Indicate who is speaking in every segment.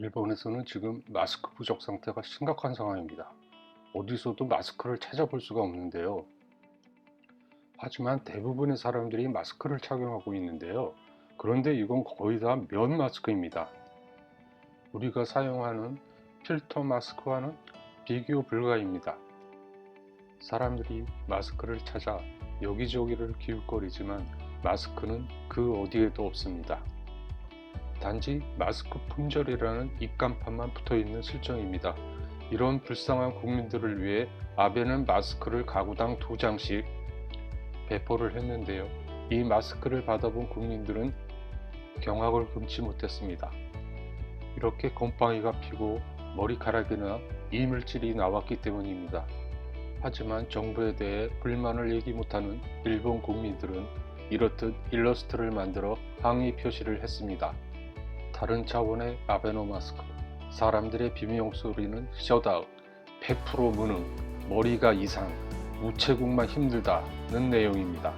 Speaker 1: 일본에서는 지금 마스크 부족 상태가 심각한 상황입니다. 어디서도 마스크를 찾아볼 수가 없는데요. 하지만 대부분의 사람들이 마스크를 착용하고 있는데요. 그런데 이건 거의 다 면 마스크입니다. 우리가 사용하는 필터 마스크와는 비교 불가입니다. 사람들이 마스크를 찾아 여기저기를 기웃거리지만 마스크는 그 어디에도 없습니다. 단지 마스크 품절이라는 입간판만 붙어있는 실정입니다. 이런 불쌍한 국민들을 위해 아베는 마스크를 가구당 2장씩 배포를 했는데요. 이 마스크를 받아본 국민들은 경악을 금치 못했습니다. 이렇게 곰팡이가 피고 머리카락이나 이물질이 나왔기 때문입니다. 하지만 정부에 대해 불만을 얘기 못하는 일본 국민들은 이렇듯 일러스트를 만들어 항의 표시를 했습니다. 다른 차원의 아베노 마스크, 사람들의 비명 소리는 셧아웃, 100% 무능, 머리가 이상, 우체국만 힘들다는 내용입니다.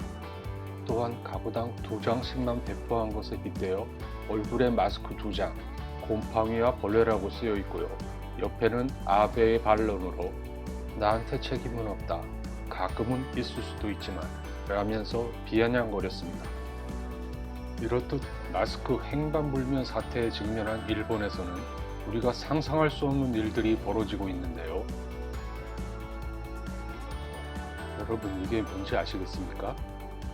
Speaker 1: 또한 가구당 2장씩만 배포한 것에 빗대어 얼굴에 마스크 2장, 곰팡이와 벌레라고 쓰여 있고요. 옆에는 아베의 반론으로 나한테 책임은 없다, 가끔은 있을 수도 있지만 라면서 비아냥거렸습니다. 이렇듯 마스크 행방불명 사태에 직면한 일본에서는 우리가 상상할 수 없는 일들이 벌어지고 있는데요. 여러분, 이게 뭔지 아시겠습니까?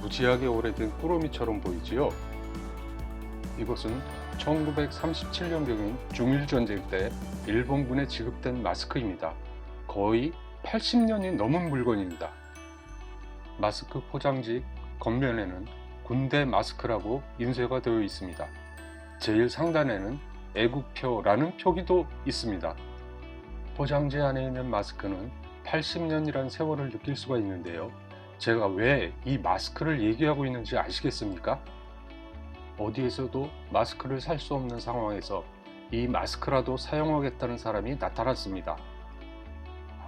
Speaker 1: 무지하게 오래된 꾸러미처럼 보이지요? 이것은 1937년경인 중일전쟁 때 일본군에 지급된 마스크입니다. 거의 80년이 넘은 물건입니다. 마스크 포장지 겉면에는 군대 마스크라고 인쇄가 되어 있습니다. 제일 상단에는 애국표라는 표기도 있습니다. 포장지 안에 있는 마스크는 80년이란 세월을 느낄 수가 있는데요. 제가 왜 이 마스크를 얘기하고 있는지 아시겠습니까? 어디에서도 마스크를 살 수 없는 상황에서 이 마스크라도 사용하겠다는 사람이 나타났습니다.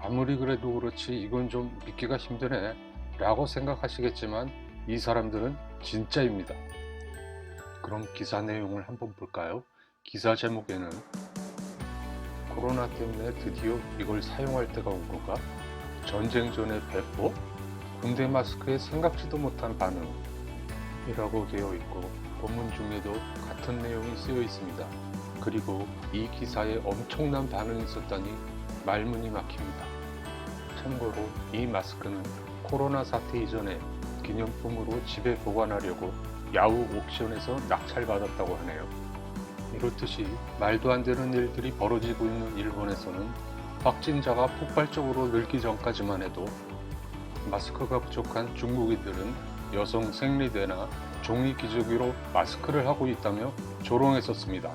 Speaker 1: 아무리 그래도 그렇지 이건 좀 믿기가 힘드네 라고 생각하시겠지만 이 사람들은 진짜입니다. 그럼 기사 내용을 한번 볼까요? 기사 제목에는 코로나 때문에 드디어 이걸 사용할 때가 온 건가? 전쟁 전의 배포? 군대 마스크에 생각지도 못한 반응 이라고 되어 있고 본문 중에도 같은 내용이 쓰여 있습니다. 그리고 이 기사에 엄청난 반응이 있었다니 말문이 막힙니다. 참고로 이 마스크는 코로나 사태 이전에 기념품으로 집에 보관하려고 야후 옥션에서 낙찰받았다고 하네요. 이렇듯이 말도 안 되는 일들이 벌어지고 있는 일본에서는 확진자가 폭발적으로 늘기 전까지만 해도 마스크가 부족한 중국인들은 여성 생리대나 종이 기저귀로 마스크를 하고 있다며 조롱했었습니다.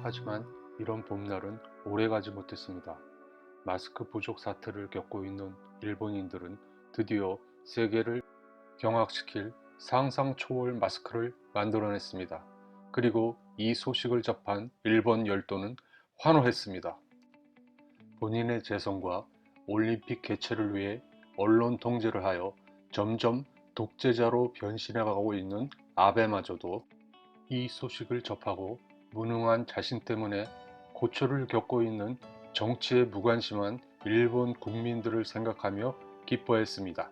Speaker 1: 하지만 이런 봄날은 오래가지 못했습니다. 마스크 부족 사태를 겪고 있는 일본인들은 드디어 세계를 경악시킬 상상 초월 마스크를 만들어냈습니다. 그리고 이 소식을 접한 일본 열도는 환호했습니다. 본인의 재선과 올림픽 개최를 위해 언론 통제를 하여 점점 독재자로 변신해가고 있는 아베마저도 이 소식을 접하고 무능한 자신 때문에 고초를 겪고 있는 정치에 무관심한 일본 국민들을 생각하며 기뻐했습니다.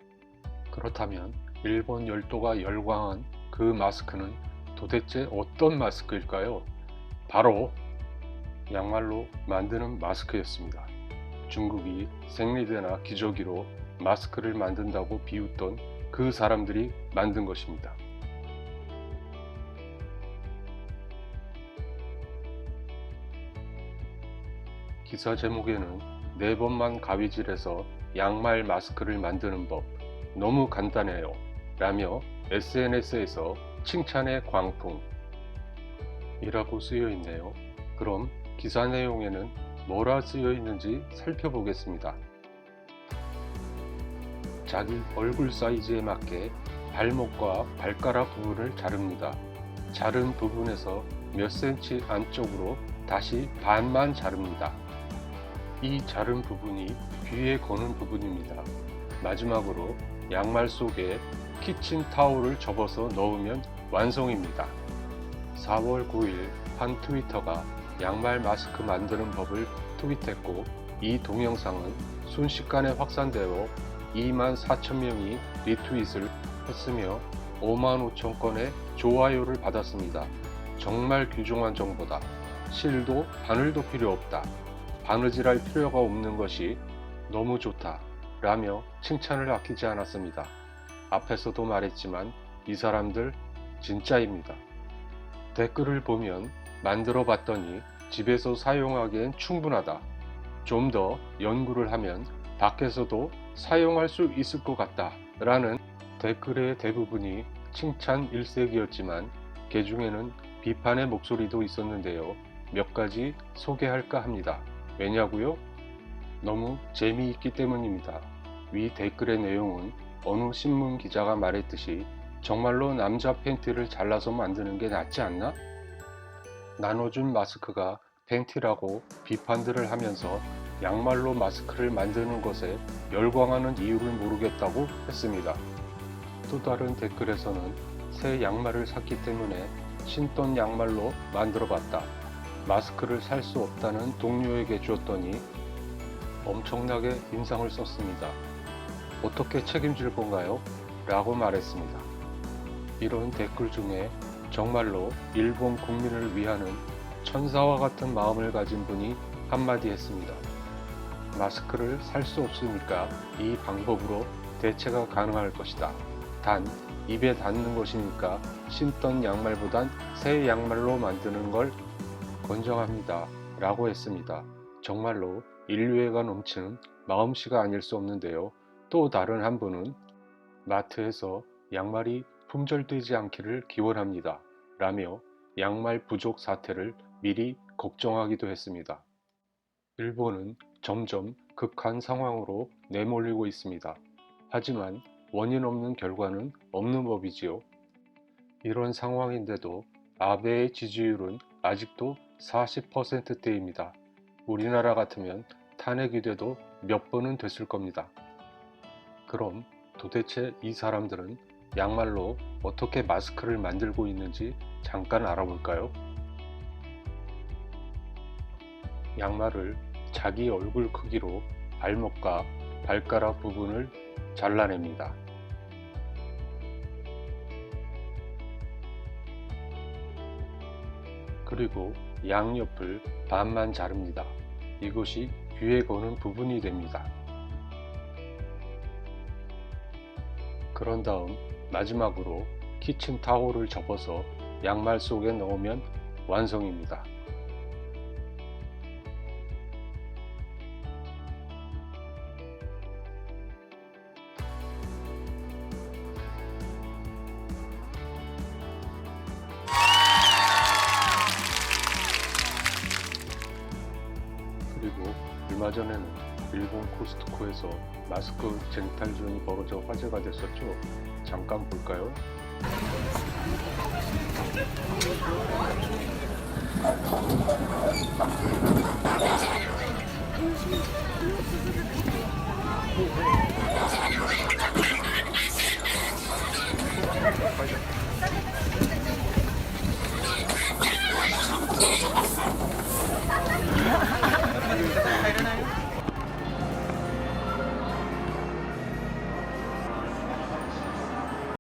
Speaker 1: 그렇다면 일본 열도가 열광한 그 마스크는 도대체 어떤 마스크일까요? 바로 양말로 만드는 마스크였습니다. 중국이 생리대나 기저귀로 마스크를 만든다고 비웃던 그 사람들이 만든 것입니다. 기사 제목에는 4번만 가위질해서 양말 마스크를 만드는 법 너무 간단해요 라며 SNS에서 칭찬의 광풍 이라고 쓰여 있네요. 그럼 기사 내용에는 뭐라 쓰여 있는지 살펴보겠습니다. 자기 얼굴 사이즈에 맞게 발목과 발가락 부분을 자릅니다. 자른 부분에서 몇 센치 안쪽으로 다시 반만 자릅니다. 이 자른 부분이 귀에 거는 부분입니다. 마지막으로 양말 속에 키친타올을 접어서 넣으면 완성입니다. 4월 9일 한 트위터가 양말 마스크 만드는 법을 트윗했고 이 동영상은 순식간에 확산되어 24,000명이 리트윗을 했으며 55,000건의 좋아요를 받았습니다. 정말 귀중한 정보다. 실도 바늘도 필요 없다. 바느질할 필요가 없는 것이 너무 좋다. 라며 칭찬을 아끼지 않았습니다. 앞에서도 말했지만 이 사람들 진짜입니다. 댓글을 보면 만들어 봤더니 집에서 사용하기엔 충분하다. 좀 더 연구를 하면 밖에서도 사용할 수 있을 것 같다. 라는 댓글의 대부분이 칭찬 일색이었지만 그 중에는 비판의 목소리도 있었는데요. 몇 가지 소개할까 합니다. 왜냐고요? 너무 재미있기 때문입니다. 위 댓글의 내용은 어느 신문 기자가 말했듯이 정말로 남자 팬티를 잘라서 만드는 게 낫지 않나? 나눠준 마스크가 팬티라고 비판들을 하면서 양말로 마스크를 만드는 것에 열광하는 이유를 모르겠다고 했습니다. 또 다른 댓글에서는 새 양말을 샀기 때문에 신던 양말로 만들어 봤다. 마스크를 살 수 없다는 동료에게 주었더니 엄청나게 인상을 썼습니다. 어떻게 책임질 건가요? 라고 말했습니다. 이런 댓글 중에 정말로 일본 국민을 위하는 천사와 같은 마음을 가진 분이 한마디 했습니다. 마스크를 살 수 없으니까 이 방법으로 대체가 가능할 것이다. 단 입에 닿는 것이니까 신던 양말보단 새 양말로 만드는 걸 권장합니다. 라고 했습니다. 정말로 인류애가 넘치는 마음씨가 아닐 수 없는데요. 또 다른 한 분은 마트에서 양말이 품절되지 않기를 기원합니다. 라며 양말 부족 사태를 미리 걱정하기도 했습니다. 일본은 점점 극한 상황으로 내몰리고 있습니다. 하지만 원인 없는 결과는 없는 법이지요. 이런 상황인데도 아베의 지지율은 아직도 40%대입니다. 우리나라 같으면 탄핵이 돼도 몇 번은 됐을 겁니다. 그럼 도대체 이 사람들은 양말로 어떻게 마스크를 만들고 있는지 잠깐 알아볼까요? 양말을 자기 얼굴 크기로 발목과 발가락 부분을 잘라냅니다. 그리고 양옆을 반만 자릅니다. 이것이 귀에 거는 부분이 됩니다. 그런 다음 마지막으로 키친타올을 접어서 양말 속에 넣으면 완성입니다. 그리고 얼마 전에는 일본 코스트코에서 마스크 쟁탈전이 벌어져 화제가 됐었죠. 잠깐 볼까요?